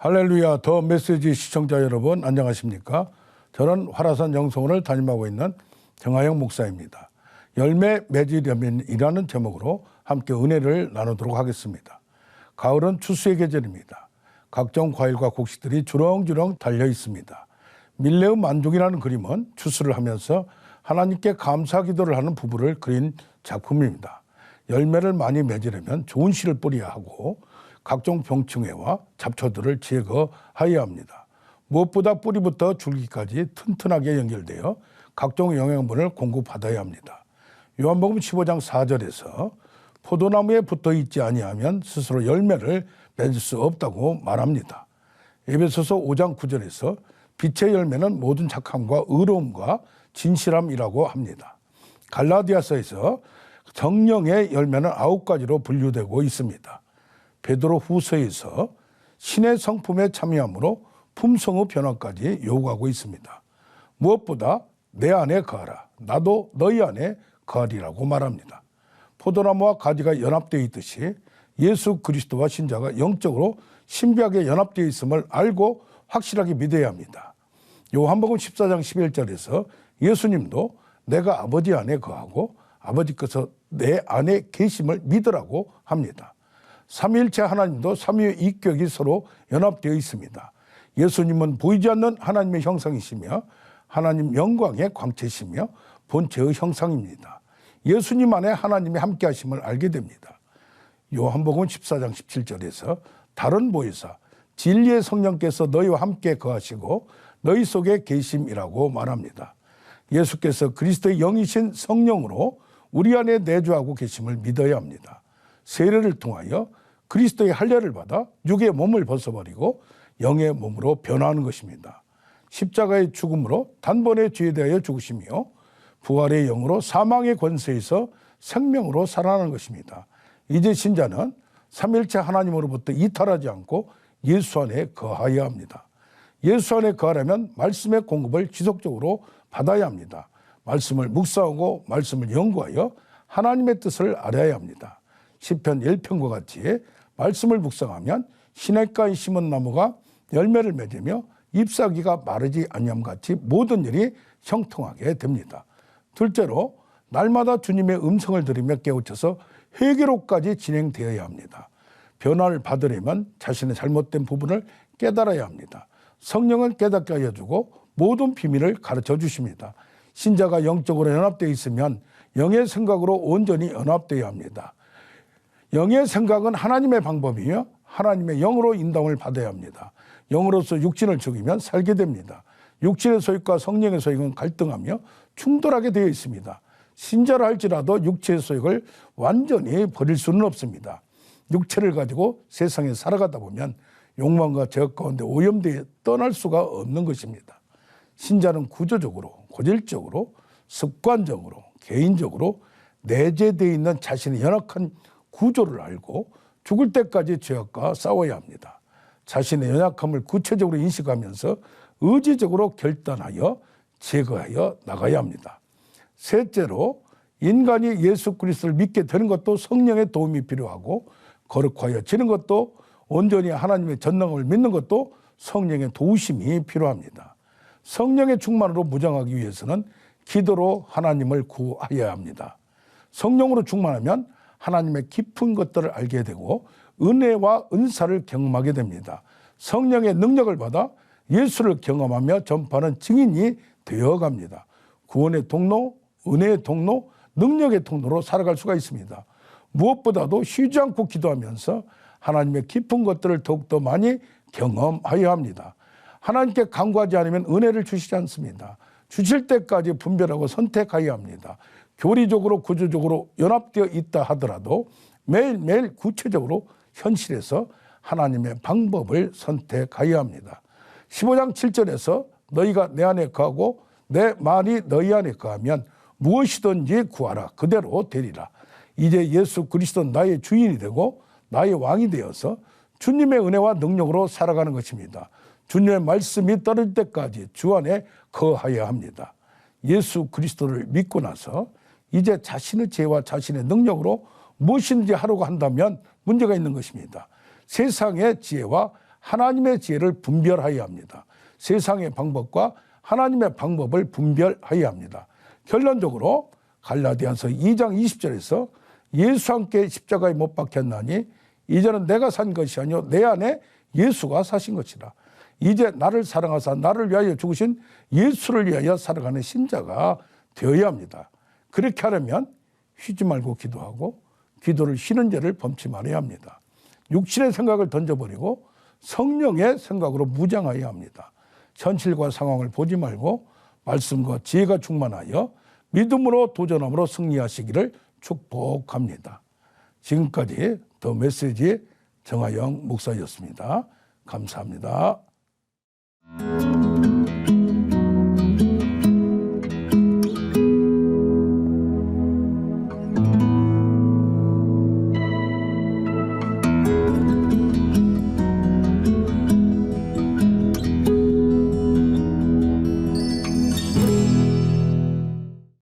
할렐루야 더 메시지 시청자 여러분 안녕하십니까? 저는 화라산 영성원을 담임하고 있는 정하영 목사입니다. 열매 맺으려면이라는 제목으로 함께 은혜를 나누도록 하겠습니다. 가을은 추수의 계절입니다. 각종 과일과 곡식들이 주렁주렁 달려 있습니다. 밀레우 만족이라는 그림은 추수를 하면서 하나님께 감사 기도를 하는 부부를 그린 작품입니다. 열매를 많이 맺으려면 좋은 씨를 뿌려야 하고 각종 병충해와 잡초들을 제거해야 합니다. 무엇보다 뿌리부터 줄기까지 튼튼하게 연결되어 각종 영양분을 공급받아야 합니다. 요한복음 15장 4절에서 포도나무에 붙어 있지 아니하면 스스로 열매를 맺을 수 없다고 말합니다. 에베소서 5장 9절에서 빛의 열매는 모든 착함과 의로움과 진실함이라고 합니다. 갈라디아서에서 성령의 열매는 9가지로 분류되고 있습니다. 베드로 후서에서 신의 성품에 참여함으로 품성의 변화까지 요구하고 있습니다. 무엇보다 내 안에 거하라. 나도 너희 안에 거하리라고 말합니다. 포도나무와 가지가 연합되어 있듯이 예수 그리스도와 신자가 영적으로 신비하게 연합되어 있음을 알고 확실하게 믿어야 합니다. 요한복음 14장 11절에서 예수님도 내가 아버지 안에 거하고 아버지께서 내 안에 계심을 믿으라고 합니다. 삼위일체 하나님도 삼위의 인격이 서로 연합되어 있습니다. 예수님은 보이지 않는 하나님의 형상이시며 하나님 영광의 광채시며 본체의 형상입니다. 예수님 안에 하나님이 함께 하심을 알게 됩니다. 요한복음 14장 17절에서 다른 보혜사 진리의 성령께서 너희와 함께 거하시고 너희 속에 계심이라고 말합니다. 예수께서 그리스도의 영이신 성령으로 우리 안에 내주하고 계심을 믿어야 합니다. 세례를 통하여 그리스도의 할례를 받아 육의 몸을 벗어버리고 영의 몸으로 변화하는 것입니다. 십자가의 죽음으로 단번에 죄에 대하여 죽으시며 부활의 영으로 사망의 권세에서 생명으로 살아나는 것입니다. 이제 신자는 삼일체 하나님으로부터 이탈하지 않고 예수 안에 거하여야 합니다. 예수 안에 거하려면 말씀의 공급을 지속적으로 받아야 합니다. 말씀을 묵상하고 말씀을 연구하여 하나님의 뜻을 알아야 합니다. 시편 1편과 같이 말씀을 묵상하면 시냇가에 심은 나무가 열매를 맺으며 잎사귀가 마르지 아니함 같이 모든 일이 형통하게 됩니다. 둘째로 날마다 주님의 음성을 들으며 깨우쳐서 회개로까지 진행되어야 합니다. 변화를 받으려면 자신의 잘못된 부분을 깨달아야 합니다. 성령은 깨닫게 하여 주고 모든 비밀을 가르쳐 주십니다. 신자가 영적으로 연합되어 있으면 영의 생각으로 온전히 연합되어야 합니다. 영의 생각은 하나님의 방법이며 하나님의 영으로 인도함을 받아야 합니다. 영으로서 육신을 죽이면 살게 됩니다. 육신의 소욕과 성령의 소욕은 갈등하며 충돌하게 되어 있습니다. 신자라 할지라도 육체의 소욕을 완전히 버릴 수는 없습니다. 육체를 가지고 세상에 살아가다 보면 욕망과 죄악 가운데 오염되어 떠날 수가 없는 것입니다. 신자는 구조적으로, 고질적으로, 습관적으로, 개인적으로 내재되어 있는 자신의 연약한 구조를 알고 죽을 때까지 죄악과 싸워야 합니다. 자신의 연약함을 구체적으로 인식하면서 의지적으로 결단하여 제거하여 나가야 합니다. 셋째로 인간이 예수 그리스도를 믿게 되는 것도 성령의 도움이 필요하고 거룩하여 지는 것도 온전히 하나님의 전능함을 믿는 것도 성령의 도우심이 필요합니다. 성령의 충만으로 무장하기 위해서는 기도로 하나님을 구해야 합니다. 성령으로 충만하면 하나님의 깊은 것들을 알게 되고 은혜와 은사를 경험하게 됩니다. 성령의 능력을 받아 예수를 경험하며 전파하는 증인이 되어갑니다. 구원의 통로, 은혜의 통로, 능력의 통로로 살아갈 수가 있습니다. 무엇보다도 쉬지 않고 기도하면서 하나님의 깊은 것들을 더욱더 많이 경험하여야 합니다. 하나님께 간구하지 않으면 은혜를 주시지 않습니다. 주실 때까지 분별하고 선택하여야 합니다. 교리적으로 구조적으로 연합되어 있다 하더라도 매일매일 구체적으로 현실에서 하나님의 방법을 선택하여야 합니다. 15장 7절에서 너희가 내 안에 거하고 내 말이 너희 안에 거하면 무엇이든지 구하라 그대로 되리라. 이제 예수 그리스도 나의 주인이 되고 나의 왕이 되어서 주님의 은혜와 능력으로 살아가는 것입니다. 주님의 말씀이 떨어질 때까지 주 안에 거하여야 합니다. 예수 그리스도를 믿고 나서 이제 자신의 죄와 자신의 능력으로 무엇인지 하려고 한다면 문제가 있는 것입니다. 세상의 지혜와 하나님의 지혜를 분별하여야 합니다. 세상의 방법과 하나님의 방법을 분별하여야 합니다. 결론적으로 갈라디아서 2장 20절에서 예수와 함께 십자가에 못 박혔나니 이제는 내가 산 것이 아니요 내 안에 예수가 사신 것이라. 이제 나를 사랑하사 나를 위하여 죽으신 예수를 위하여 살아가는 신자가 되어야 합니다. 그렇게 하려면 쉬지 말고 기도하고 기도를 쉬는 죄를 범치 말아야 합니다. 육신의 생각을 던져버리고 성령의 생각으로 무장하여야 합니다. 현실과 상황을 보지 말고 말씀과 지혜가 충만하여 믿음으로 도전함으로 승리하시기를 축복합니다. 지금까지 더 메시지의 정하영 목사였습니다. 감사합니다.